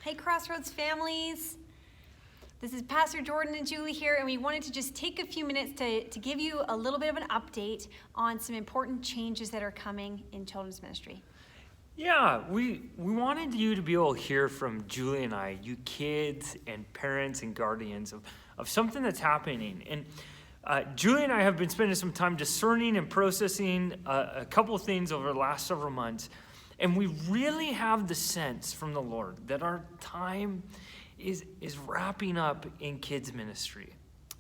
Hey, Crossroads families. This is Pastor Jordan and Julie here, and we wanted to just take a few minutes to give you a little bit of an update on some important changes that are coming in children's ministry. Yeah, we wanted you to be able to hear from Julie and I, you kids and parents and guardians of something that's happening. And Julie and I have been spending some time discerning and processing a couple of things over the last several months. And we really have the sense from the Lord that our time is wrapping up in kids ministry.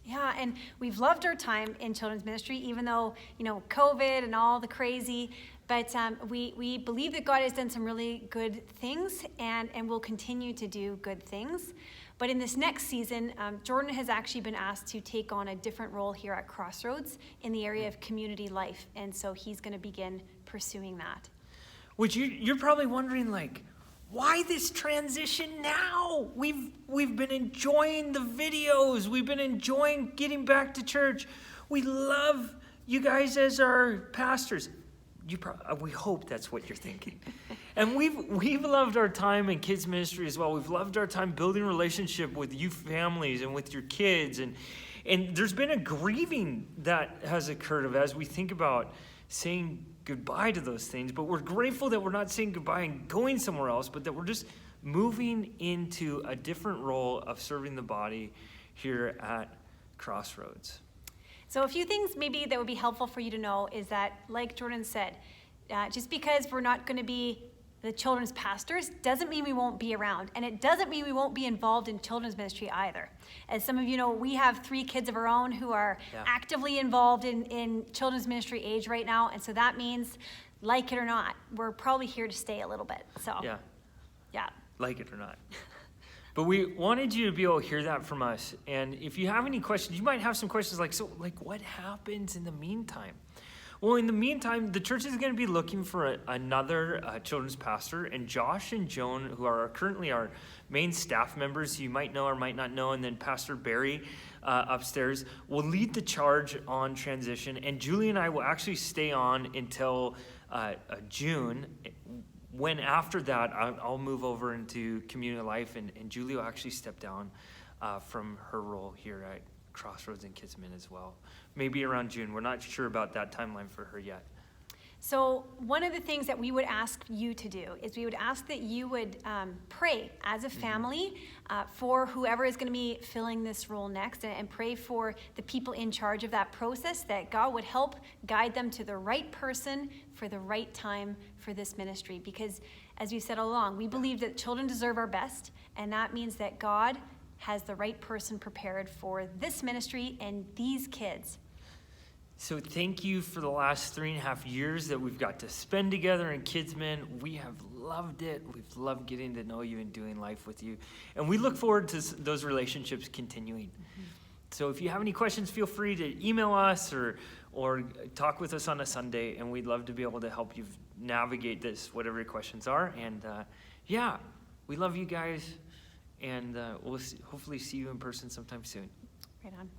Yeah, and we've loved our time in children's ministry, even though, COVID and all the crazy. But we believe that God has done some really good things and will continue to do good things. But in this next season, Jordan has actually been asked to take on a different role here at Crossroads in the area of community life. And so he's going to begin pursuing that. Which you're probably wondering, why this transition now? We've been enjoying the videos. We've been enjoying getting back to church. We love you guys as our pastors. We hope that's what you're thinking. And we've loved our time in kids ministry as well. We've loved our time building a relationship with you families and with your kids. And there's been a grieving that has occurred as we think about saying goodbye to those things. But we're grateful that we're not saying goodbye and going somewhere else, but that we're just moving into a different role of serving the body here at Crossroads. So a few things maybe that would be helpful for you to know is that, like Jordan said, just because we're not going to be the children's pastors doesn't mean we won't be around. And it doesn't mean we won't be involved in children's ministry either. As some of you know, we have 3 kids of our own who are actively involved in children's ministry age right now. And so that means, like it or not, we're probably here to stay a little bit. So, yeah. Like it or not. But we wanted you to be able to hear that from us. And if you have any questions, you might have some questions what happens in the meantime? Well, in the meantime, the church is going to be looking for another children's pastor. And Josh and Joan, who are currently our main staff members, you might know or might not know, and then Pastor Barry upstairs, will lead the charge on transition. And Julie and I will actually stay on until June, when after that, I'll move over into community life, and Julie will actually step down from her role here at Crossroads and Kidsman as well. Maybe around June. We're not sure about that timeline for her yet. So one of the things that we would ask you to do is we would ask that you would pray as a family for whoever is going to be filling this role next, and pray for the people in charge of that process, that God would help guide them to the right person for the right time for this ministry. Because as we said all along, we believe that children deserve our best, and that means that God has the right person prepared for this ministry and these kids. So thank you for the last 3.5 years that we've got to spend together in Kidsman. We have loved it. We've loved getting to know you and doing life with you. And we look forward to those relationships continuing. Mm-hmm. So if you have any questions, feel free to email us or talk with us on a Sunday, and we'd love to be able to help you navigate this, whatever your questions are. And we love you guys, and we'll hopefully see you in person sometime soon. Right on.